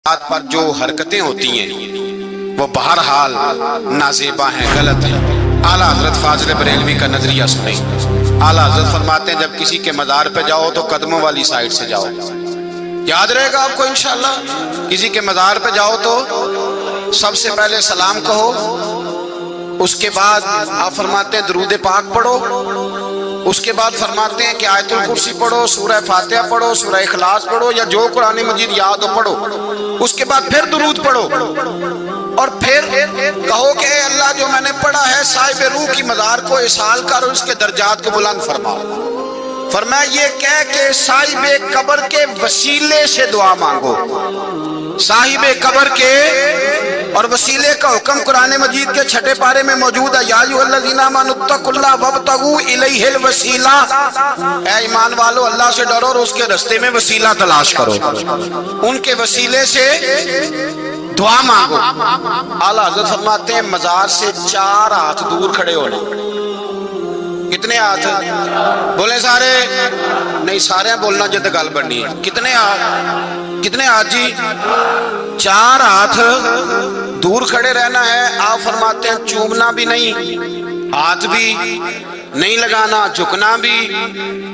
پر جو حرکتیں ہوتی ہیں وہ بہرحال نازیبا ہیں، غلط ہیں۔ اعلیٰ حضرت فاضل بریلوی کا نظریہ سنیں۔ اعلیٰ حضرت فرماتے ہیں جب کسی کے مزار پہ جاؤ تو قدموں والی سائٹ سے جاؤ، یاد رہے گا آپ کو انشاءاللہ۔ کسی کے مزار پہ جاؤ تو سب سے پہلے سلام کہو، اس کے بعد آپ فرماتے ہیں درود پاک پڑھو، اس کے بعد فرماتے ہیں کہ آیت الکرسی پڑھو، سورہ فاتحہ پڑھو، سورہ اخلاص پڑھو، یا جو قرآن مجید یاد ہو پڑھو، اس کے بعد پھر درود پڑھو، اور پھر کہو کہ اے اللہ جو میں نے پڑھا ہے صاحب روح کی مزار کو اصال کر اور اس کے درجات کو بلند فرما۔ فرمایا یہ کہہ کہ صاحب قبر کے وسیلے سے دعا مانگو، صاحب قبر کے اور وسیلے کا حکم قرآن مجید کے 6 پارے میں موجود ہے۔ یا ایھا الذین آمنوا اتقوا اللہ وابتغوا الیہ الوسیلہ، اے ایمان والو اللہ سے ڈرو اور اس کے رستے میں وسیلہ تلاش کرو، ان کے وسیلے سے دعا مانگو۔ اعلیٰ حضرت فرماتے ہیں مزار سے 4 ہاتھ دور کھڑے ہونے۔ کتنے ہاتھ بولے؟ سارے نہیں، سارے بولنا جد گل بننی ہے۔ کتنے ہاتھ؟ کتنے ہاتھ جی؟ 4 ہاتھ دور کھڑے رہنا ہے۔ آپ فرماتے ہیں چومنا بھی نہیں، ہاتھ بھی نہیں لگانا، جھکنا بھی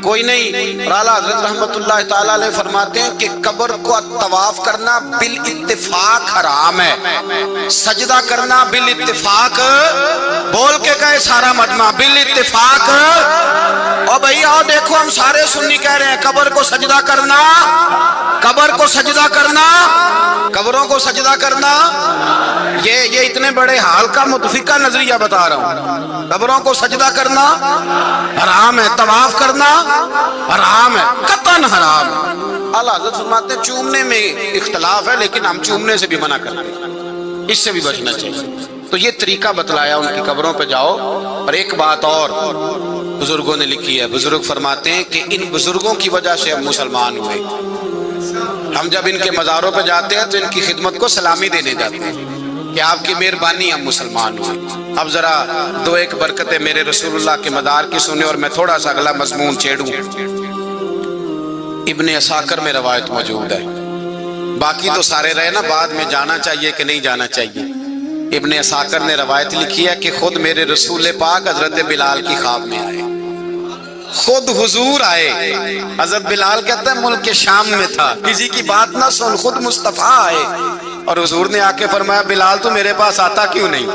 کوئی نہیں۔ اور اعلیٰ حضرت رحمت اللہ تعالیٰ علیہ فرماتے ہیں کہ قبر کو طواف کرنا بالاتفاق حرام ہے، سجدہ کرنا بالاتفاق، بول کے کہے سارا مجمع بالاتفاق۔ اور بھئی آؤ دیکھو ہم سارے سنی کہہ رہے ہیں قبر کو سجدہ کرنا، قبر کو سجدہ کرنا، قبروں کو سجدہ کرنا، یہ اتنے بڑے حال کا متفقہ نظریہ بتا رہا ہوں۔ قبروں کو سجدہ کرنا حرام ہے، طواف کرنا حرام ہے، قطعاً حرام ہے۔ اعلیٰ حضرت فرماتے ہیں چومنے میں اختلاف ہے لیکن ہم چومنے سے بھی منع کرتے ہیں، اس سے بھی بچنا چاہیے۔ تو یہ طریقہ بتلایا ان کی قبروں پہ جاؤ۔ اور ایک بات اور بزرگوں نے لکھی ہے، بزرگ فرماتے ہیں کہ ان بزرگوں کی وجہ سے ہم مسلمان ہوئے۔ ہم جب ان کے مزاروں پہ جاتے ہیں تو ان کی خدمت کو سلامی دینے جاتے ہیں کہ آپ کی مہربانی ہم مسلمان ہوئے۔ اب ذرا 2-1 برکتیں میرے رسول اللہ کے مدار کی سنیں اور میں تھوڑا سا اگلا مضمون چھیڑوں۔ ابن عساکر میں روایت موجود ہے، باقی تو سارے رہے نا، بعد میں جانا چاہیے کہ نہیں جانا چاہیے۔ ابن عساکر نے روایت لکھی ہے کہ خود میرے رسول پاک حضرت بلال کی خواب میں آئے، خود حضور آئے۔ حضرت بلال کہتے ہیں ملک شام میں تھا، کسی کی بات نہ سن، خود مصطفیٰ آئے اور حضور نے آ کے فرمایا بلال تو میرے پاس آتا کیوں نہیں؟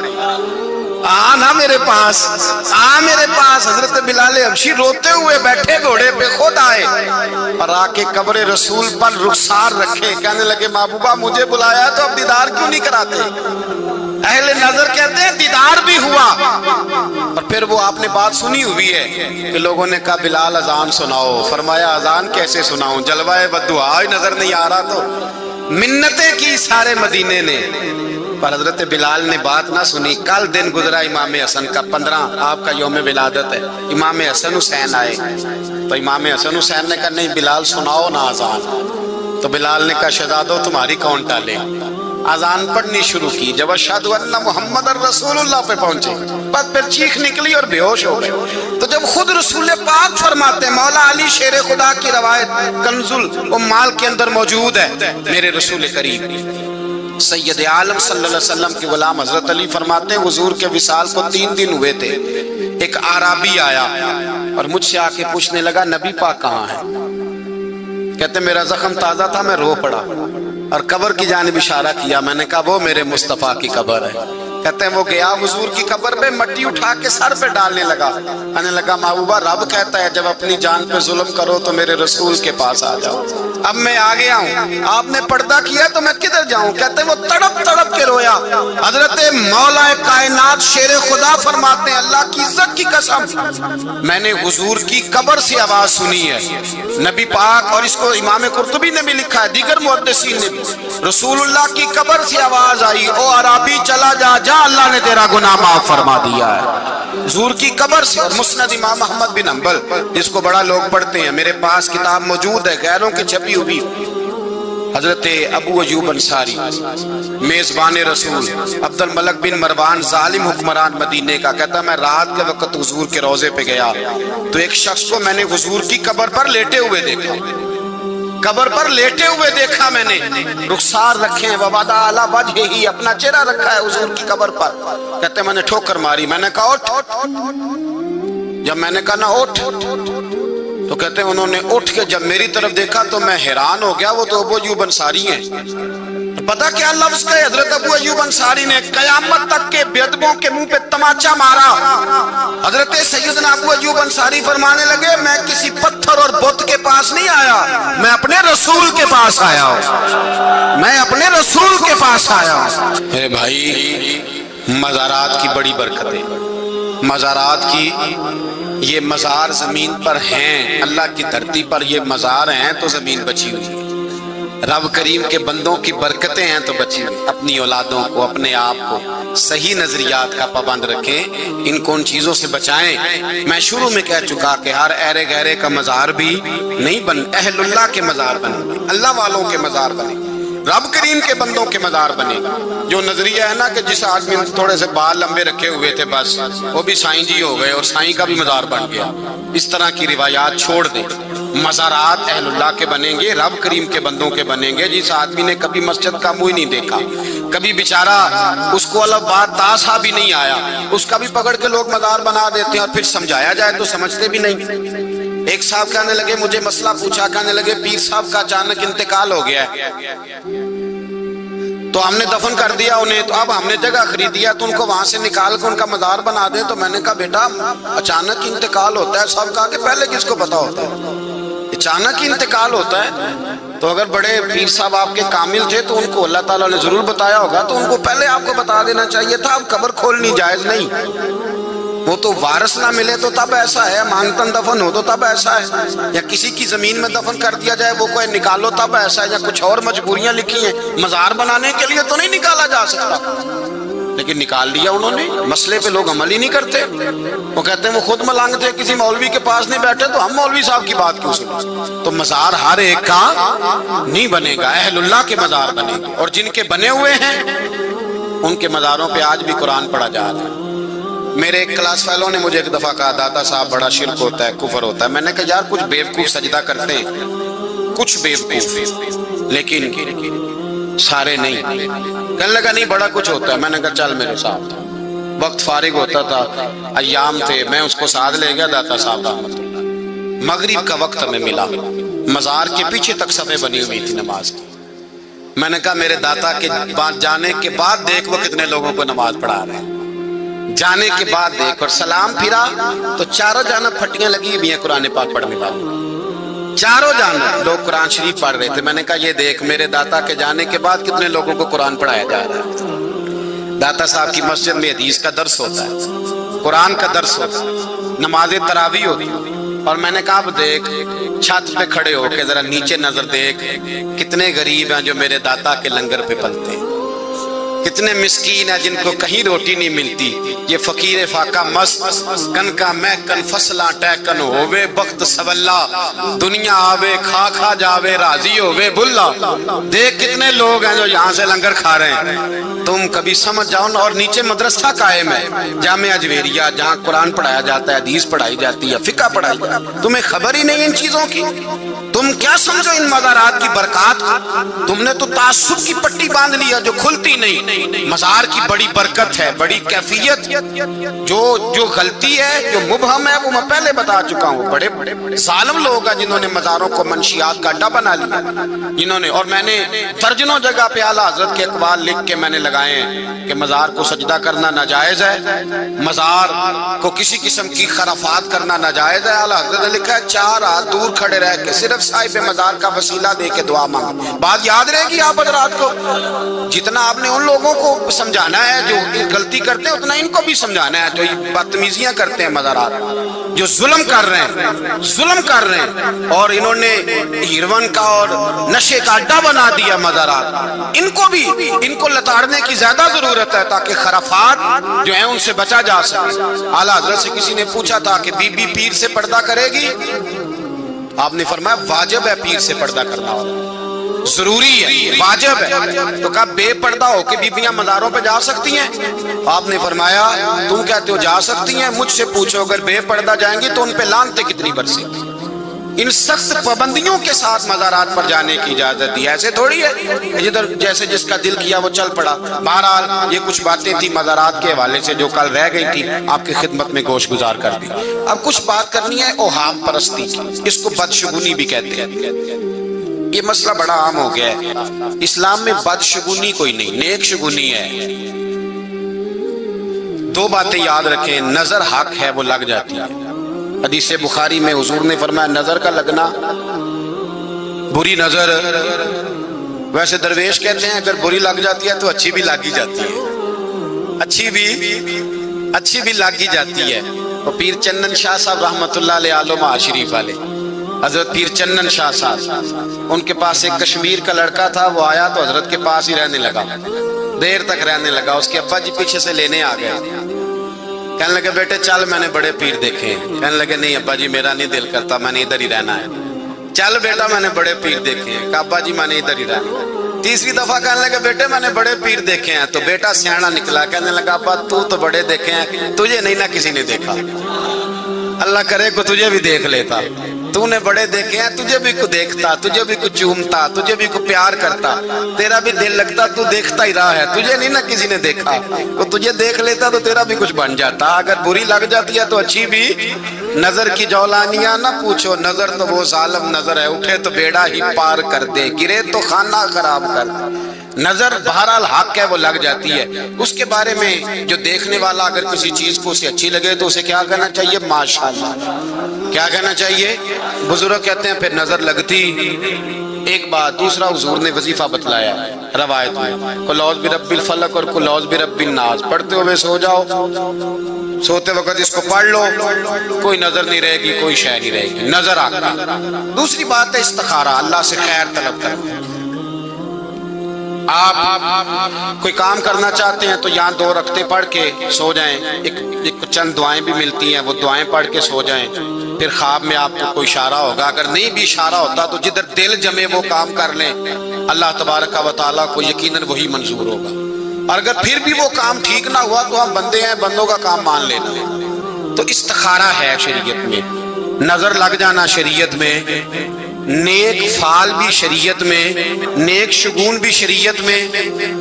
آنا میرے پاس، آ میرے پاس۔ حضرت بلال حبشی روتے ہوئے بیٹھے گھوڑے پہ خود آئے اور آ کے قبر رسول پر رخسار رکھے، کہنے لگے محبوبہ مجھے بلایا تو اب دیدار کیوں نہیں کراتے؟ اہل نظر کہتے ہیں دیدار بھی ہوا۔ اور پھر وہ آپ نے بات سنی ہوئی ہے کہ لوگوں نے کہا بلال اذان سناؤ، فرمایا اذان کیسے سناؤں، جلوہ بددعا ہی نظر نہیں آ رہا، تو منتیں کی سارے مدینے نے، پر حضرت بلال نے بات نہ سنی۔ کل دن گزرا امام حسن کا، 15 آپ کا یوم ولادت ہے، امام حسن حسین آئے تو امام حسن حسین نے کہا نہیں بلال سناؤ نہ اذان، تو بلال نے کہا شہزادو تمہاری کون ٹالے؟ اذان پڑھنی شروع کی۔ جب اشہد ان محمد الرسول اللہ پہ پہنچے بس پھر چیخ نکلی اور بے ہوش ہو گئے۔ تو جب خود رسول پاک فرماتے ہیں، مولا علی شیر خدا کی روایت کنز الامال کے اندر موجود ہے، میرے رسول کریم سید عالم صلی اللہ علیہ وسلم کے غلام حضرت علی فرماتے ہیں حضور کے وصال کو 3 دن ہوئے تھے، ایک اعرابی آیا اور مجھ سے آ کے پوچھنے لگا نبی پاک کہاں ہے؟ کہتے میرا زخم تازہ تھا، میں رو پڑا اور قبر کی جانب اشارہ کیا، میں نے کہا وہ میرے مصطفیٰ کی قبر ہے۔ کہتے ہیں وہ گیا حضور کی قبر پہ، مٹی اٹھا کے سر پہ ڈالنے لگا، کہنے لگا محبوبہ رب کہتا ہے جب اپنی جان پہ ظلم کرو تو میرے رسول کے پاس آ جاؤ۔ اب میں آ گیا ہوں، آپ نے پردہ کیا تو میں کدھر جاؤں؟ کہتے ہیں وہ تڑپ تڑپ کے رویا۔ حضرت مولا کائنات شیر خدا فرماتے ہیں اللہ کی عزت کی قسم میں نے حضور کی قبر سے آواز سنی ہے، نبی پاک، اور اس کو امام قرطبی نے بھی لکھا ہے، دیگر محدثین نے بھی، رسول اللہ کی قبر سے آواز آئی او عربی چلا جا جا اللہ نے تیرا گناہ معاف فرما دیا ہے، حضور کی قبر سے۔ اور مسند امام احمد بن حنبل جس کو بڑا لوگ پڑھتے ہیں، میرے پاس کتاب موجود ہے غیروں کی چھپی ہوئی، حضرت ابو ایوب انصاری میزبان رسول عبد الملک بن مروان ظالم حکمران مدینے کا کہتا میں رات کے وقت حضور کے روضے پہ گیا تو ایک شخص کو میں نے حضور کی قبر پر لیٹے ہوئے دیکھا، قبر پر لیٹے ہوئے دیکھا میں نے، رخسار رکھے ہیں، وَوَضَعَ عَلَى وَجْهِهِ، اپنا چہرہ رکھا ہے حضور کی قبر پر۔ کہتے ہیں میں نے ٹھوکر ماری، میں نے کہا اٹھ۔ جب میں نے کہا نہ اٹھ تو کہتے ہیں انہوں نے اٹھ کے جب میری طرف دیکھا تو میں حیران ہو گیا، وہ تو ابو ایوب انصاری ہیں۔ پتہ کیا لفظ کہے حضرت ابو ایوب انصاری نے؟ قیامت تک کے بے ادبوں کے منہ پہ تماچا مارا۔ حضرت سیدنا ابو ایوب انصاری فرمانے لگے میں کسی پتھر اور بت کے پاس نہیں آیا، میں اپنے رسول کے پاس آیا ہوں، میں اپنے رسول کے پاس آیا ہوں۔ میرے بھائی مزارات کی بڑی برکتیں، مزارات کی، یہ مزار زمین پر ہیں، اللہ کی دھرتی پر یہ مزار ہیں تو زمین بچی ہوئی ہے۔ رب کریم کے بندوں کی برکتیں ہیں تو بچی ہوئی۔ اپنی اولادوں کو، اپنے آپ کو صحیح نظریات کا پابند رکھیں، ان کو ان چیزوں سے بچائیں۔ میں شروع میں کہہ چکا کہ ہر ایرے گہرے کا مزار بھی نہیں بن، اہل اللہ کے مزار بنے، اللہ والوں کے مزار بنے، رب کریم کے بندوں کے مزار بنے۔ جو نظریہ ہے نا کہ جس آدمی تھوڑے سے بال لمبے رکھے ہوئے تھے بس وہ بھی سائیں جی ہو گئے اور سائیں کا بھی مزار بن گیا، اس طرح کی روایات چھوڑ دیں۔ مزارات اہل اللہ کے بنیں گے، رب کریم کے بندوں کے بنیں گے۔ جس آدمی نے کبھی مسجد کا منہ ہی نہیں دیکھا، کبھی بیچارہ اس کو الگ بات تاسا بھی نہیں آیا، اس کا بھی پکڑ کے لوگ مزار بنا دیتے ہیں اور پھر سمجھایا جائے تو سمجھتے بھی نہیں۔ ایک صاحب کہنے لگے، مجھے مسئلہ پوچھا، کہنے لگے پیر صاحب کا اچانک انتقال ہو گیا ہے تو ہم نے دفن کر دیا انہیں، تو اب ہم نے جگہ خریدیا تو ان کو وہاں سے نکال کے ان کا مزار بنا دیں۔ تو میں نے کہا بیٹا اچانک انتقال ہوتا ہے، سب کہا کہ پہلے کس کو پتا ہوتا ہے، اچانک ہی انتقال ہوتا ہے۔ تو اگر بڑے پیر صاحب آپ کے کامل تھے تو ان کو اللہ تعالیٰ نے ضرور بتایا ہوگا، تو ان کو پہلے آپ کو بتا دینا چاہیے تھا۔ اب قبر کھولنی جائز نہیں، وہ تو وارث نہ ملے تو تب ایسا ہے، مانگتن دفن ہو تو تب ایسا ہے، یا کسی کی زمین میں دفن کر دیا جائے وہ کوئی نکالو تب ایسا ہے، یا کچھ اور مجبوریاں لکھی ہیں، مزار بنانے کے لیے تو نہیں نکالا جا سکتا، لیکن نکال لیا انہوں نے۔ مسئلے پہ لوگ عمل ہی نہیں کرتے، وہ کہتے ہیں وہ خود ملنگ تھے، کسی مولوی کے پاس نہیں بیٹھے تو ہم مولوی صاحب کی بات کیوں سنیں۔ تو مزار ہر ایک کا نہیں بنے گا، اہل اللہ کے مزار بنے گا، اور جن کے بنے ہوئے ہیں ان کے مزاروں پہ آج بھی قرآن پڑھا جا رہا ہے۔ میرے ایک کلاس فیلو نے مجھے ایک دفعہ کہا داتا صاحب بڑا شرک ہوتا ہے، کفر ہوتا ہے۔ میں نے کہا یار کچھ بیوقوف سجدہ کرتے ہیں، کچھ بیوقوف، لیکن سارے نہیں۔ کہنے لگا نہیں بڑا کچھ ہوتا ہے۔ میں نے کہا چل میرے ساتھ، وقت فارغ ہوتا تھا، ایام تھے، میں اس کو ساتھ لے گیا داتا صاحب رحمت اللہ۔ مغرب کا وقت ہمیں ملا، مزار کے پیچھے تک صفیں بنی ہوئی تھی نماز کی۔ میں نے کہا میرے داتا کے جانے کے بعد دیکھ وہ کتنے لوگوں کو نماز پڑھا رہے ہیں، جانے کے بعد دیکھ۔ اور سلام پھرا تو چاروں جانب پھٹیاں لگی ہوئی ہیں قرآن پاک پڑھنے والی، چاروں جانب لوگ قرآن شریف پڑھ رہے تھے۔ میں نے کہا یہ دیکھ میرے داتا کے جانے کے بعد کتنے لوگوں کو قرآن پڑھایا جا رہا ہے۔ داتا صاحب کی مسجد میں حدیث کا درس ہوتا ہے، قرآن کا درس ہوتا ہے، نماز تراویح ہوتی ہے۔ اور میں نے کہا اب دیکھ چھت پہ کھڑے ہو کے ذرا نیچے نظر دیکھ، کتنے غریب ہیں جو میرے داتا کے لنگر پہ پلتے ہیں، کتنے مسکین ہیں جن کو کہیں روٹی نہیں ملتی۔ یہ فقیر فاقہ مست کن کا میں کن فصلہ ٹیکن ہووے بخت سولا، دنیا آوے کھا کھا جاوے راضی ہووے بھلا۔ دیکھ کتنے لوگ ہیں جو یہاں سے لنگر کھا رہے ہیں، تم کبھی سمجھ جاؤ نا۔ اور نیچے مدرسہ قائم ہے، جامعہ جویریہ، جہاں قرآن پڑھایا جاتا ہے، حدیث پڑھائی جاتی ہے، فقہ پڑھائی جاتی ہے۔ تمہیں خبر ہی نہیں ان چیزوں کی، تم کیا سمجھو ان مزارات کی برکات؟ تم نے تو تعصب کی پٹی باندھ لیا جو کھلتی نہیں۔ مزار کی بڑی برکت ہے، بڑی کیفیت، جو غلطی ہے، جو مبہم ہے، وہ میں پہلے بتا چکا ہوں۔ بڑے ظالم لوگ ہیں جنہوں نے مزاروں کو منشیات کا اڈا بنا لیا، جنہوں نے، اور میں نے درجنوں جگہ پہ اعلیٰ حضرت کے اقوال لکھ کے میں نے لگائے ہیں کہ مزار کو سجدہ کرنا ناجائز ہے، مزار کو کسی قسم کی خرافات کرنا ناجائز ہے۔ اعلیٰ حضرت نے لکھا ہے 4 ہاتھ دور کھڑے رہ کے صرف صاحب مزار کا وسیلہ دے کے دعا مانگو۔ بات یاد رہے گی آپ حضرات کو، جتنا آپ نے ان لوگوں کو سمجھانا ہے جو غلطی کرتے ہیں اتنا ان کو بھی سمجھانا ہے جو بدتمیزیاں کرتے ہیں مزارات، جو ظلم کر رہے ہیں اور انہوں نے ہیروئن کا اور نشے کا اڈا بنا دیا مزارات۔ ان کو لتاڑنے کی زیادہ ضرورت ہے تاکہ خرافات جو ہیں ان سے بچا جا سکے۔ اعلیٰ حضرت سے کسی نے پوچھا تھا کہ بی بی پیر سے پردہ کرے گی؟ آپ نے فرمایا واجب ہے پیر سے پردہ کرنا، ضروری ہے، واجب ہے۔ تو کہا بے پردہ ہو کے بیبیاں مزاروں پہ جا سکتی ہیں؟ آپ نے فرمایا تم کہتے ہو جا سکتی ہیں، مجھ سے پوچھو اگر بے پردہ جائیں گی تو ان پہ لعنتیں کتنی برسیں گی۔ ان سخت پابندیوں کے ساتھ مزارات پر جانے کی اجازت دی. ایسے تھوڑی ہے جدھر جیسے جس کا دل کیا وہ چل پڑا. بہرحال یہ کچھ باتیں تھی مزارات کے حوالے سے جو کل رہ گئی تھی آپ کی خدمت میں گوش گزار کر دی. اب کچھ بات کرنی ہے اوہام پرستی کی. اس کو بدشگونی بھی کہتے ہیں. یہ مسئلہ بڑا عام ہو گیا ہے اسلام میں. بدشگونی کوئی نہیں، نیک شگونی ہے. دو باتیں یاد رکھیں، نظر حق ہے وہ لگ جاتی ہے. حدیث بخاری میں حضور نے فرمایا نظر کا لگنا، بری نظر، ویسے درویش کہتے ہیں اگر بری لگ جاتی ہے تو اچھی بھی لگ ہی جاتی ہے، اچھی بھی لگ ہی جاتی ہے. اور پیر چنن شاہ صاحب رحمت اللہ علیہ آل شریف والے حضرت پیر چنن شاہ صاحب، ان کے پاس ایک کشمیر کا لڑکا تھا. وہ آیا تو حضرت کے پاس ہی رہنے لگا، دیر تک رہنے لگا. اس کے ابا جی پیچھے سے لینے آ گئے، کہنے لگے بیٹے چل میں نے بڑے پیر دیکھے ہیں. کہنے لگے نہیں ابا جی میرا نہیں دل کرتا، میں نے ادھر ہی رہنا ہے. چل بیٹا میں نے بڑے پیر دیکھے ہیں. کہا ابا جی میں نے ادھر ہی رہنا ہے. تیسری دفعہ کہنے لگے بیٹے میں نے بڑے پیر دیکھے ہیں. تو بیٹا سیانا نکلا، کہنے لگا ابا تو بڑے دیکھے ہیں، تجھے نہیں نہ کسی نے دیکھا. اللہ کرے کو تجھے بھی دیکھ لیتا. تو نے بڑے دیکھے ہیں، تجھے بھی کو دیکھتا، تجھے بھی کو چومتا، تجھے بھی کو پیار کرتا، تیرا بھی دل لگتا. تو دیکھتا ہی رہا ہے، تجھے نہیں نہ کسی نے دیکھا. وہ تجھے دیکھ لیتا تو تیرا بھی کچھ بن جاتا. اگر بری لگ جاتی ہے تو اچھی بھی. نظر کی جولانیاں نہ پوچھو، نظر تو وہ ظالم نظر ہے، اٹھے تو بیڑا ہی پار کر دے، گرے تو خانہ خراب کر دے. نظر بہرحال حق ہے وہ لگ جاتی ہے. اس کے بارے میں جو دیکھنے والا اگر کسی چیز کو اسے اچھی لگے تو اسے کیا کہنا چاہیے؟ ماشاءاللہ. کیا کہنا چاہیے؟ بزرگ کہتے ہیں پھر نظر لگتی. ایک بات. دوسرا حضور نے وظیفہ بتلایا روایت میں، قل اعوذ برب الفلق اور قل اعوذ برب الناس پڑھتے ہوئے سو جاؤ. سوتے وقت اس کو پڑھ لو، کوئی نظر نہیں رہے گی، کوئی شے نہیں رہے گی، نظر آ گئی. دوسری بات ہے استخارہ، اللہ سے خیر طلب کرنا. آپ کوئی کام کرنا چاہتے ہیں تو یہاں 2 رکعتیں پڑھ کے سو جائیں. ایک چند دعائیں بھی ملتی ہیں، وہ دعائیں پڑھ کے سو جائیں. پھر خواب میں آپ کو کوئی اشارہ ہوگا، اگر نہیں بھی اشارہ ہوتا تو جدھر دل جمے وہ کام کر لیں، اللہ تبارک و تعالیٰ کو یقیناً وہی منظور ہوگا. اور اگر پھر بھی وہ کام ٹھیک نہ ہوا تو ہم بندے ہیں، بندوں کا کام مان لینا. تو استخارہ ہے شریعت میں، نظر لگ جانا شریعت میں، نیک فعال بھی شریعت میں، نیک شگون بھی شریعت میں.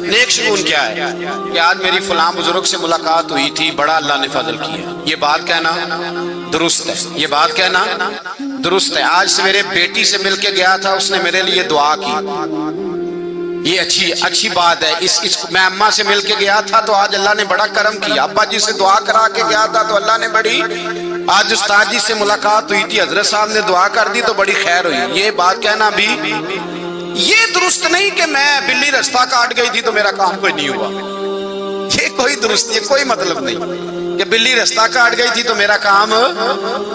نیک شگون کیا ہے؟ کہ آج میری فلاں بزرگ سے ملاقات ہوئی تھی، بڑا اللہ نے فضل کیا. یہ بات کہنا درست ہے، یہ بات کہنا درست ہے. آج سویرے بیٹی سے مل کے گیا تھا، اس نے میرے لیے دعا کی، یہ اچھی بات ہے. میں اماں سے مل کے گیا تھا تو آج اللہ نے بڑا کرم کیا. ابا جی سے دعا کرا کے گیا تھا تو اللہ نے بڑی. آج استاد جی سے ملاقات ہوئی تھی، حضرت صاحب نے دعا کر دی تو بڑی خیر ہوئی. یہ بات کہنا بھی یہ درست نہیں کہ میں بلی رستہ کاٹ گئی تھی تو میرا کام کوئی نہیں ہوا. یہ کوئی درست، یہ کوئی مطلب نہیں کہ بلی رستہ کاٹ گئی تھی تو میرا کام.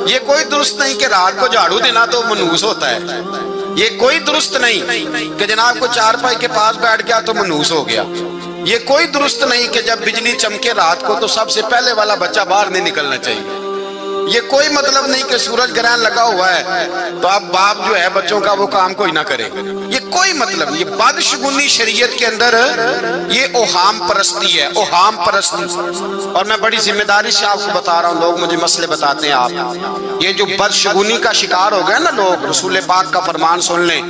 یہ کوئی درست نہیں کہ رات کو جھاڑو دینا تو منحوس ہوتا ہے. یہ کوئی درست نہیں کہ جناب کو چارپائی کے پاس بیٹھ گیا تو منحوس ہو گیا. یہ کوئی درست نہیں کہ جب بجلی چمکے رات کو تو سب سے پہلے والا بچہ باہر نہیں نکلنا چاہیے. یہ کوئی مطلب نہیں کہ سورج گرہن لگا ہوا ہے تو اب باپ جو ہے بچوں کا وہ کام کوئی نہ کرے. یہ کوئی مطلب نہیں. یہ بدشگونی شریعت کے اندر یہ اوہام پرستی ہے، اوہام پرستی. اور میں بڑی ذمہ داری سے آپ کو بتا رہا ہوں، لوگ مجھے مسئلے بتاتے ہیں. آپ یہ جو بدشگونی کا شکار ہو گئے نا لوگ، رسول پاک کا فرمان سن لیں.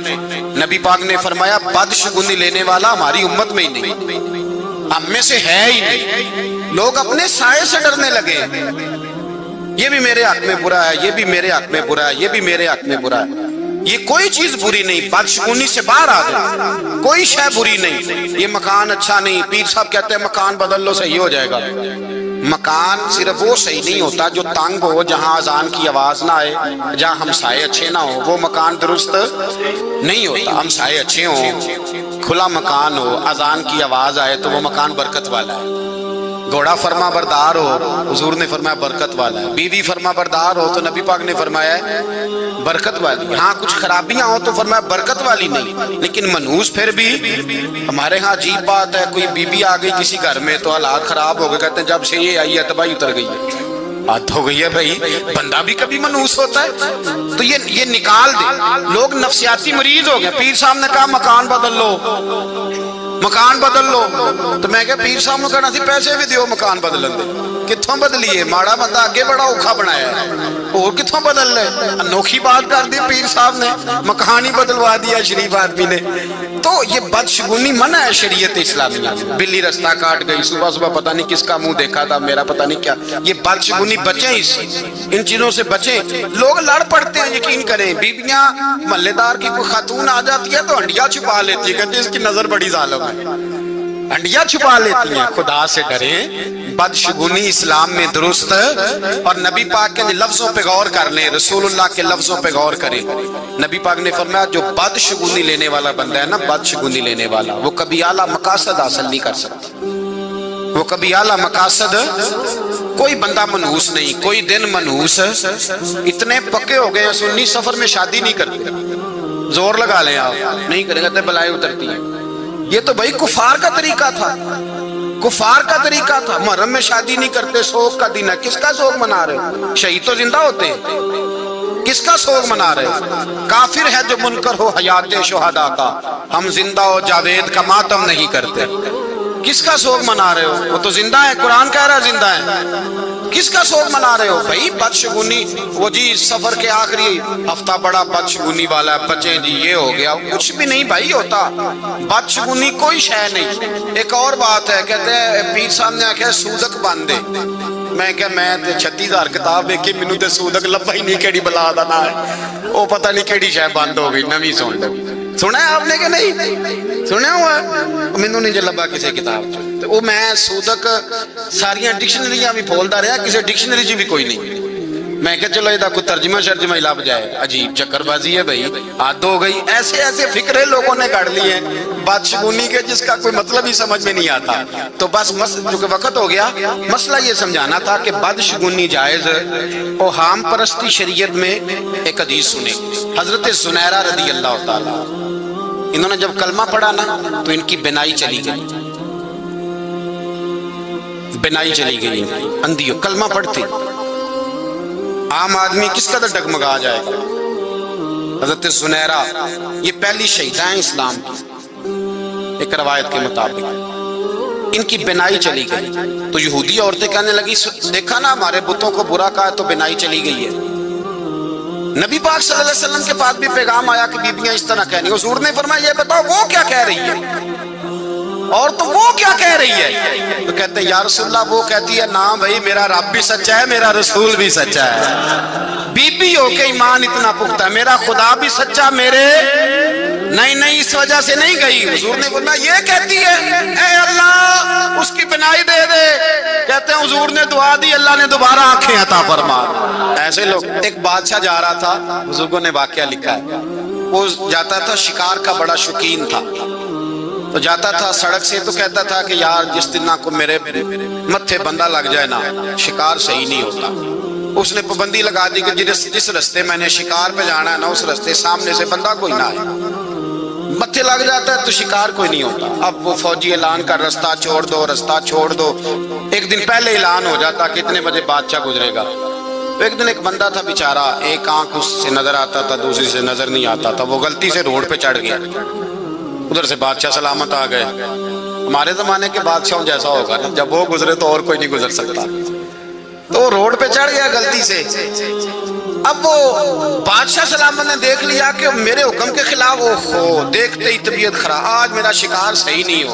نبی پاک نے فرمایا بدشگونی لینے والا ہماری امت میں ہی نہیں، ہم میں سے ہے ہی نہیں. لوگ اپنے سائے سے ڈرنے لگے. یہ بھی میرے حق میں برا ہے، یہ بھی میرے حق میں برا ہے، یہ بھی میرے حق میں برا ہے. یہ کوئی چیز بری نہیں، بدشگونی سے باہر آ گئے. کوئی شے بری نہیں. یہ مکان اچھا نہیں، پیر صاحب کہتے ہیں مکان بدل لو صحیح ہو جائے گا. مکان صرف وہ صحیح نہیں ہوتا جو تنگ ہو، جہاں اذان کی آواز نہ آئے، جہاں ہمسائے اچھے نہ ہو، وہ مکان درست نہیں ہوتا. ہمسائے اچھے ہوں، کھلا مکان ہو، اذان کی آواز آئے تو وہ مکان برکت والا ہے. گھوڑا فرما بردار ہو، حضور نے فرمایا برکت والا ہے. بیوی فرما بردار ہو تو نبی پاک نے فرمایا ہے برکت والی. ہاں کچھ خرابیاں ہوں تو فرمایا برکت والی نہیں. لیکن منحوس پھر بھی ہمارے ہاں عجیب بات ہے، کوئی بیوی آ گئی کسی گھر میں تو حالات خراب ہو گئے، کہتے ہیں جب سے یہ آئی ہے تباہی اتر گئی ہے. بات ہو گئی ہے بھائی، بندہ بھی کبھی منحوس ہوتا ہے تو یہ نکال دے. لوگ نفسیاتی مریض ہو گئے. پیر صاحب نے کہا مکان بدل لو، مکان بدل لو. تو میں کہ پیر صاحب نے کہنا تھی پیسے بھی دیو مکان بدلن دے. کتھوں بدلیے؟ ماڑا بندہ آگے بڑا اوکھا بنایا ہے, اور کتھوں بدل لے؟ انوکھی بات کر دی پیر صاحب نے, مکان ہی بدلوا دیا شریف آدمی نے. تو یہ بدشگونی منع ہے شریعت اسلامیہ. بلی رستہ کاٹ گئی, صبح صبح پتہ نہیں کس کا منہ دیکھا تھا, میرا پتہ نہیں کیا. یہ بدشگونی بچیں, ان چیزوں سے بچیں. لوگ لڑ پڑتے ہیں, یقین کریں. بیویاں محلے دار کی کوئی خاتون آ جاتی ہے تو ہنڈیا چھپا لیتی ہے, کہتے ہیں اس کی نظر بڑی ظالم ہے, ہنڈیا چھپا لیتی ہیں. خدا سے ڈریں. بدشگونی اسلام میں درست, اور نبی پاک کے لفظوں پہ غور کر لیں, رسول اللہ کے لفظوں پہ غور کریں. نبی پاک نے فرمایا جو بدشگونی لینے والا بندہ ہے نا, بدشگونی لینے والا, وہ کبھی اعلیٰ مقاصد حاصل نہیں کر سکتا. وہ کبھی اعلیٰ مقاصد, کوئی بندہ منحوس نہیں, کوئی دن منحوس. اتنے پکے ہو گئے ہیں سنی, سفر میں شادی نہیں کرتے. زور لگا لیں آپ, نہیں کریں گے بلائیں اترتی ہیں. یہ تو بھائی کفار کا طریقہ تھا, کفار کا طریقہ تھا. محرم میں شادی نہیں کرتے, سوگ کا دن ہے. کس کا سوگ منا رہے ہو؟ شہید تو زندہ ہوتے ہیں, کس کا سوگ منا رہے ہو؟ کافر ہے جو منکر ہو حیات شہداء کا, ہم زندہ ہو جاوید کا ماتم نہیں کرتے. کس کا سوگ منا رہے ہو؟ وہ تو زندہ ہے, قرآن کہہ رہا ہے زندہ ہے. کس کا سوگ منا رہے ہو بھائی؟ بدشگونی. وہ جی سفر کے آخری ہفتہ بڑا بدشگونی والا ہے, بچے جی یہ ہو گیا. کچھ بھی نہیں بھائی ہوتا. بدشگونی کوئی شے نہیں. ایک اور بات ہے, کہتے ہیں پیر صاحب نے آکھا سودک باندھے. میں کہ میں 36,000 کتاب دیکھی, مینوں تے سودک لبا ہی نہیں کیڑی بلا دا نہ ہے. وہ پتہ نہیں کیڑی شے بند ہو گئی, نویں سن لو. سنا ہے آپ نے کہ نہیں سنیا ہوا ہے؟ مینوں نہیں جو لبا کسی کتاب چ. وہ میں سودک ساریاں ڈکشنریاں بھی پھولدا رہا, کسی ڈکشنری چ بھی کوئی نہیں. میں کہ چلو یہ کوئی ترجمہ شرجمہ ہی لب جائے. عجیب چکر بازی ہے بھائی, حد ہو گئی. ایسے ایسے فکرے لوگوں نے کاٹ لی ہیں بدشگونی کے, جس کا کوئی مطلب ہی سمجھ میں نہیں آتا. تو بس چونکہ وقت ہو گیا, مسئلہ یہ سمجھانا تھا کہ بدشگونی جائز. اور حام پرستی شریعت میں ایک حدیث سنے, حضرت زنیرہ رضی اللہ تعالیٰ, انہوں نے جب کلمہ پڑھا نا تو ان کی بینائی چلی گئی. بینائی چلی گئی, اندھی. کلمہ پڑھتے عام آدمی کس قدر ڈگمگا جائے گا. حضرت زنیرہ یہ پہلی شہیدہ ہیں اسلام کی, ایک روایت کے مطابق. ان کی بینائی چلی گئی تو یہودی عورتیں کہنے لگی دیکھا نا ہمارے بتوں کو برا کہا تو بینائی چلی گئی ہے. نبی پاک صلی اللہ علیہ وسلم کے پاس بھی پیغام آیا کہ بیبیاں اس طرح کہنی. حضور نے فرمایا یہ بتاؤ وہ کیا کہہ رہی ہے, اور تو وہ کیا کہہ رہی ہے؟ تو کہتے ہیں یا رسول اللہ وہ کہتی ہے نا بھائی میرا رب بھی سچا ہے, میرا رسول بھی سچا ہے. بی بی ہو کے ایمان اتنا پختہ ہے, میرا خدا بھی سچا, میرے نہیں اس وجہ سے نہیں گئی. حضور نے فرمایا یہ کہتی ہے اے اللہ اس کی بینائی دے دے. کہتے ہیں حضور نے دعا دی, اللہ نے دوبارہ آنکھیں عطا فرما. ایسے لوگ. ایک بادشاہ جا رہا تھا, بزرگوں نے واقعہ لکھا ہے, وہ جاتا تھا, شکار کا بڑا شوقین تھا. تو جاتا تھا سڑک سے تو کہتا تھا کہ یار جس دن کو میرے متھے بندہ لگ جائے نا شکار صحیح نہیں ہوتا. اس نے پابندی لگا دی کہ جس رستے میں نے شکار پہ جانا ہے نا اس رستے سامنے سے بندہ کوئی نہ آئے. متھے لگ جاتا ہے تو شکار کوئی نہیں ہوتا. اب وہ فوجی اعلان کر رستہ چھوڑ دو, رستہ چھوڑ دو. ایک دن پہلے اعلان ہو جاتا کہ اتنے بجے بادشاہ گزرے گا. ایک دن ایک بندہ تھا بیچارہ, ایک آنکھ اس سے نظر آتا تھا, دوسری سے نظر نہیں آتا تھا. وہ غلطی سے روڈ پہ چڑھ گیا, ادھر سے بادشاہ سلامت آ گئے. ہمارے زمانے کے بادشاہوں جیسا ہوگا نا, جب وہ گزرے تو اور کوئی نہیں گزر سکتا. تو روڈ پہ چڑھ گیا غلطی سے. اب وہ بادشاہ سلامت نے دیکھ لیا کہ میرے حکم کے خلاف, اوہو دیکھتے ہی طبیعت خراب, آج میرا شکار صحیح نہیں ہو,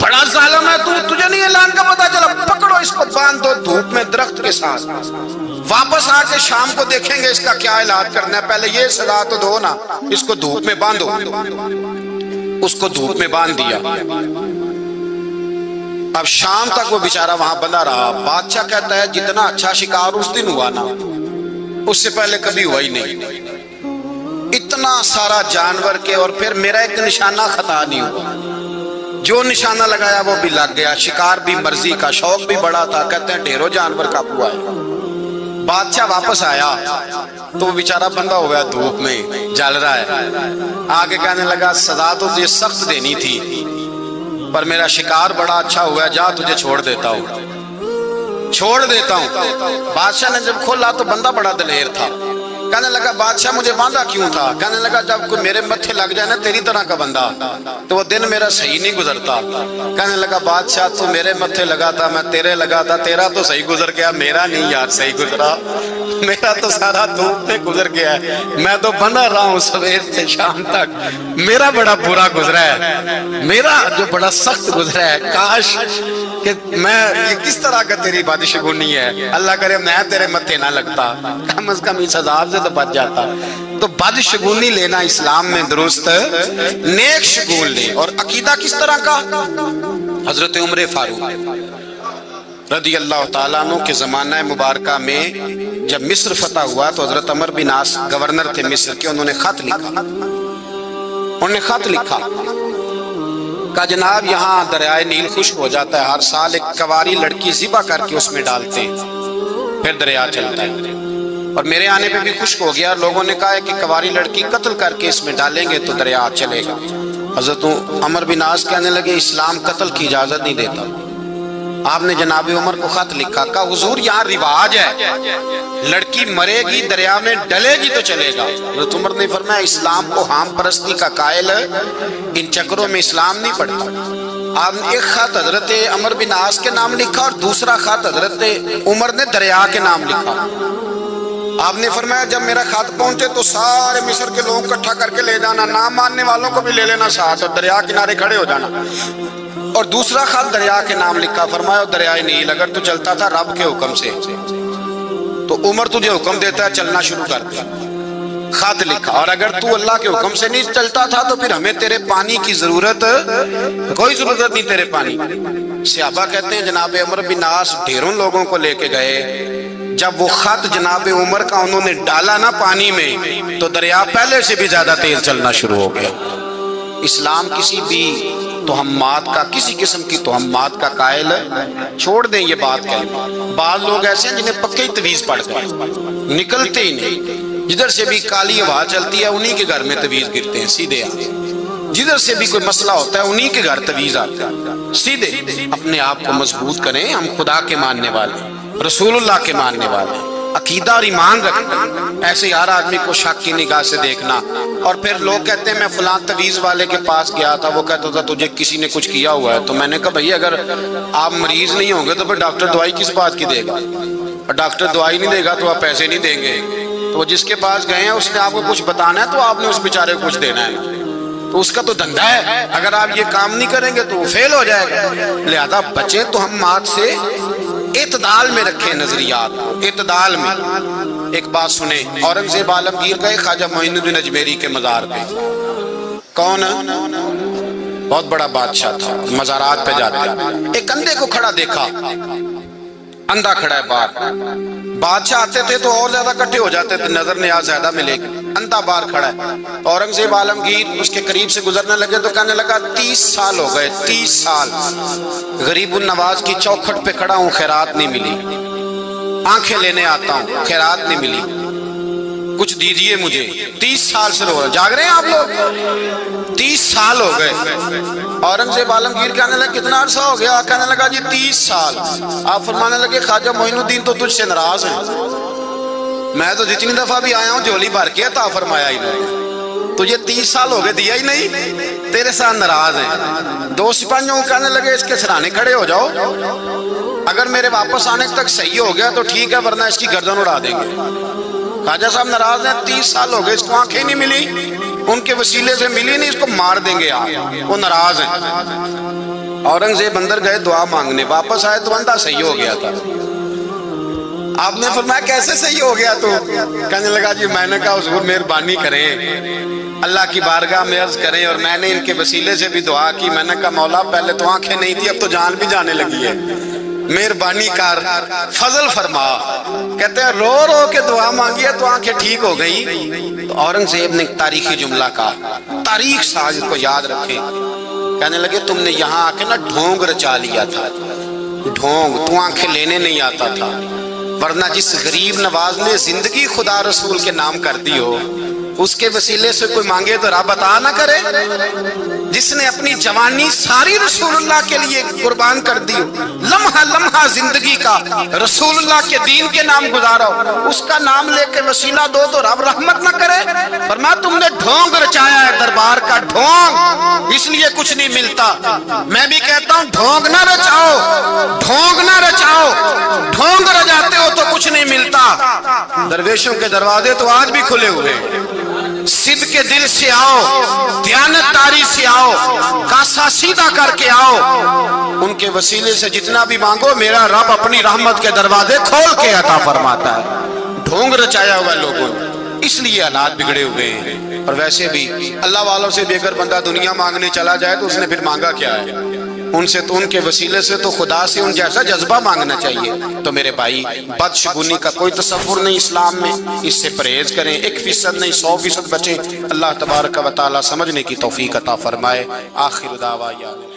بڑا ظالم ہے تو, تجھے نہیں اعلان کا پتا چلا, پکڑو اس کو باندھ دو دھوپ میں درخت کے ساتھ. واپس آ کے شام کو دیکھیں گے اس کا کیا علاج کرنا ہے, پہلے یہ سزا تو دو نا, اس کو دھوپ میں باندھو. اس کو دھوپ میں باندھ دیا. اب شام تک وہ بیچارہ وہاں بندہ رہا. بادشاہ کہتا ہے جتنا اچھا شکار اس دن ہوا نا اس سے پہلے کبھی ہوا ہی نہیں. اتنا سارا جانور کے, اور پھر میرا ایک نشانہ خطا نہیں ہوا. جو نشانہ لگایا وہ بھی لگ گیا. شکار بھی مرضی کا, شوق بھی بڑا تھا. کہتے ہیں ڈھیروں جانور قابو آئے. بادشاہ واپس آیا تو وہ بیچارہ بندہ ہو گیا, دھوپ میں جل رہا ہے. آگے کہنے لگا سزا تو تجھے سخت دینی تھی, پر میرا شکار بڑا اچھا ہوا ہے, جا تجھے چھوڑ دیتا ہوں. بادشاہ نے جب کھولا تو بندہ بڑا دلیر تھا. کہنے لگا بادشاہ مجھے باندھا کیوں تھا؟ کہنے لگا جب کوئی میرے متھے لگ جائے نا تیری طرح کا بندہ تو وہ دن میرا صحیح نہیں گزرتا۔ کہنے لگا بادشاہ تو میرے متھے لگا تھا، میں تیرے لگا تھا، تیرا تو صحیح گزر گیا، میرا نہیں یار صحیح گزرا، میرا تو سارا دھوپ میں گزر گیا ہے، میں تو بندھا رہا ہوں صبح سے شام تک، میرا بڑا برا گزرا ہے، میرا جو بڑا سخت گزرا ہے، کاش کہ میں یہ کس طرح کا تیری بدشگونی ہے، اللہ کرے میں تیرے متھے نہ لگتا، کم از کم اس عذاب سے تو بچ جاتا۔ تو بدشگونی لینا اسلام میں درست، نیک شگون لے۔ اور عقیدہ کس طرح کا؟ حضرت عمر فاروق رضی اللہ تعالیٰ عنہ کے زمانہ مبارکہ میں جب مصر فتح ہوا تو حضرت عمر بن عاص گورنر تھے مصر کے، انہوں نے خط لکھا، کہا جناب یہاں دریائے نیل خشک ہو جاتا ہے، ہر سال ایک کواری لڑکی ذبح کر کے اس میں ڈالتے ہیں، پھر دریا چلتا ہے، اور میرے آنے پہ بھی خشک ہو گیا، لوگوں نے کہا ہے کہ کواری لڑکی قتل کر کے اس میں ڈالیں گے تو دریا چلے گا۔ حضرت عمر بن عاص کہنے لگے اسلام قتل کی اجازت نہیں دیتا۔ آپ نے جناب عمر کو خط لکھا، کہا حضور یہاں رواج ہے، لڑکی مرے گی دریا میں ڈلے گی تو چلے گا۔ حضرت عمر نے فرمایا اسلام کو ہام پرستی کا قائل ہے، ان چکروں میں اسلام نہیں پڑھتا۔ آپ نے ایک خط حضرت عمر بن عاص کے نام لکھا اور دوسرا خط حضرت عمر نے دریا کے نام لکھا۔ آپ نے فرمایا جب میرا خط پہنچے تو سارے مصر کے لوگ اکٹھا کر کے لے جانا، نہ ماننے والوں کو بھی لے لینا ساتھ، اور دریا کنارے کھڑے ہو جانا۔ اور دوسرا خط دریا کے نام لکھا، فرمایا دریائے نیل اگر تو چلتا تھا رب کے حکم سے تو عمر تجھے حکم دیتا ہے چلنا شروع کر دے، خط لکھا، اور اگر تو اللہ کے حکم سے نہیں چلتا تھا تو پھر ہمیں تیرے پانی کی ضرورت، کوئی ضرورت نہیں تیرے پانی۔ صحابہ کہتے ہیں جناب عمر بن عاص ڈھیروں لوگوں کو لے کے گئے، جب وہ خط جناب عمر کا انہوں نے ڈالا نا پانی میں تو دریا پہلے سے بھی زیادہ تیز چلنا شروع ہو گیا۔ اسلام کسی بھی توہمات کا، کسی قسم کی توہمات کا قائل ہے، چھوڑ دیں یہ بات کہیں۔ بعض لوگ ایسے ہیں جنہیں پکے تویز پڑ گئے، نکلتے ہی نہیں، جدھر سے بھی کالی ہوا چلتی ہے انہی کے گھر میں تویز گرتے ہیں سیدھے آتے، جدھر سے بھی کوئی مسئلہ ہوتا ہے انہی کے گھر تویز آتے ہیں سیدھے۔ اپنے آپ کو مضبوط کریں، ہم خدا کے ماننے والے، رسول اللہ کے ماننے والے، عقیدہ اور ایمان رکھنا، ایسے ہر آدمی کو شک کی نگاہ سے دیکھنا۔ اور پھر لوگ کہتے ہیں میں فلاں تویز والے کے پاس گیا تھا، وہ کہتا تھا تجھے کسی نے کچھ کیا ہوا ہے، تو میں نے کہا بھئی اگر آپ مریض نہیں ہوں گے تو پھر ڈاکٹر دوائی کس بات کی دے گا، اور ڈاکٹر دوائی نہیں دے گا تو آپ پیسے نہیں دیں گے، تو وہ جس کے پاس گئے ہیں اس نے آپ کو کچھ بتانا ہے تو آپ نے اس بیچارے کو کچھ دینا ہے، تو اس کا تو دھندا ہے، اگر آپ یہ کام نہیں کریں گے تو وہ فیل ہو جائے گا۔ لہذا بچیں تو ہم مات سے اعتدال میں رکھیں، نظریات اعتدال میں۔ ایک بات سنیں، اورنگزیب عالمگیر گئے خواجہ معین الدین اجمیری کے مزار پہ، کون بہت بڑا بادشاہ تھا، مزارات پہ جاتے ایک اندھے کو کھڑا دیکھا، اندھا کھڑا ہے باہر، بادشاہ آتے تھے تو اور زیادہ کٹھے ہو جاتے تھے، نظر نیاز زیادہ ملے گی، اندھا باہر کھڑا ہے۔ اورنگزیب عالمگیر اس کے قریب سے گزرنے لگے تو کہنے لگا 30 سال ہو گئے، 30 سال غریب النواز کی چوکھٹ پہ کھڑا ہوں، خیرات نہیں ملی، آنکھیں لینے آتا ہوں، خیرات نہیں ملی، کچھ دیجئے مجھے، 30 سال سے رو رہا، جاگ رہے ہیں آپ لوگ، 30 سال ہو گئے۔ اورنگزیب عالمگیر کہنے لگا کتنا عرصہ ہو گیا؟ کہنے لگا جی 30 سال۔ آپ فرمانے لگے خواجہ معین الدین تو تجھ سے ناراض ہیں، میں تو جتنی دفعہ بھی آیا ہوں جھولی بھر کے عطا فرمایا ہی نہیں، تجھے 30 سال ہو گئے دیا ہی نہیں، تیرے ساتھ ناراض ہیں۔ دو سپاہیوں کو کہنے لگے اس کے سرانے کھڑے ہو جاؤ، اگر میرے واپس آنے تک صحیح ہو گیا تو ٹھیک ہے ورنہ اس کی گردن اڑا دیں گے۔ خواجہ صاحب ناراض ہیں، 30 سال ہو گئے، اس کو آنکھیں نہیں ملی، ان کے وسیلے سے ملی نہیں، اس کو مار دیں گے آپ، وہ ناراض ہیں۔ اورنگزیب اندر گئے دعا مانگنے، واپس آئے تو اندھا صحیح ہو گیا تھا۔ آپ نے فرمایا کیسے صحیح ہو گیا تو؟ کہنے لگا جی میں نے کہا حضور مہربانی کریں، اللہ کی بارگاہ میں عرض کریں، اور میں نے ان کے وسیلے سے بھی دعا کی، میں نے کہا مولا پہلے تو آنکھیں نہیں تھی اب تو جان بھی جانے لگی ہے، مہربانی کر فضل فرما۔ کہتے ہیں رو رو کے دعا مانگی ہے تو آنکھیں ٹھیک ہو گئی۔ تو اورنگزیب نے تاریخی جملہ کہا، تاریخ ساز کو یاد رکھیں، کہنے لگے تم نے یہاں آ کے نا ڈھونگ رچا لیا تھا، ڈھونگ، تو آنکھیں لینے نہیں آتا تھا، ورنہ جس غریب نواز نے زندگی خدا رسول کے نام کر دی ہو، اس کے وسیلے سے کوئی مانگے تو رب عطا نہ کرے؟ جس نے اپنی جوانی ساری رسول اللہ کے لیے قربان کر دی، لمحہ لمحہ زندگی کا رسول اللہ کے دین کے نام گزارا، اس کا نام لے کے وسیلہ دو تو رب رحمت نہ کرے؟ فرمایا تم نے ڈھونگ رچایا ہے دربار کا، ڈھونگ، اس لیے کچھ نہیں ملتا۔ میں بھی کہتا ہوں ڈھونگ نہ رچاؤ، ڈھونگ نہ رچاؤ، ڈھونگ رچاتے ہو تو کچھ نہیں ملتا۔ درویشوں کے دروازے تو آج بھی کھلے ہوئے ہیں، صدق کے دل سے آؤ، دیانت داری سے آؤ، کاسا سیدھا کر کے آؤ، ان کے وسیلے سے جتنا بھی مانگو میرا رب اپنی رحمت کے دروازے کھول کے عطا فرماتا ہے۔ ڈھونگ رچایا ہوا لوگوں نے، اس لیے حالات بگڑے ہوئے ہیں۔ اور ویسے بھی اللہ والوں سے بھی اگر بندہ دنیا مانگنے چلا جائے تو اس نے پھر مانگا کیا ہے؟ ان سے تو ان کے وسیلے سے تو خدا سے ان جیسا جذبہ مانگنا چاہیے۔ تو میرے بھائی بدشگونی کا کوئی تصور نہیں اسلام میں، اس سے پرہیز کریں، 1% نہیں 100% بچیں۔ اللہ تبارک و تعالی سمجھنے کی توفیق عطا فرمائے۔ آخر دعوانا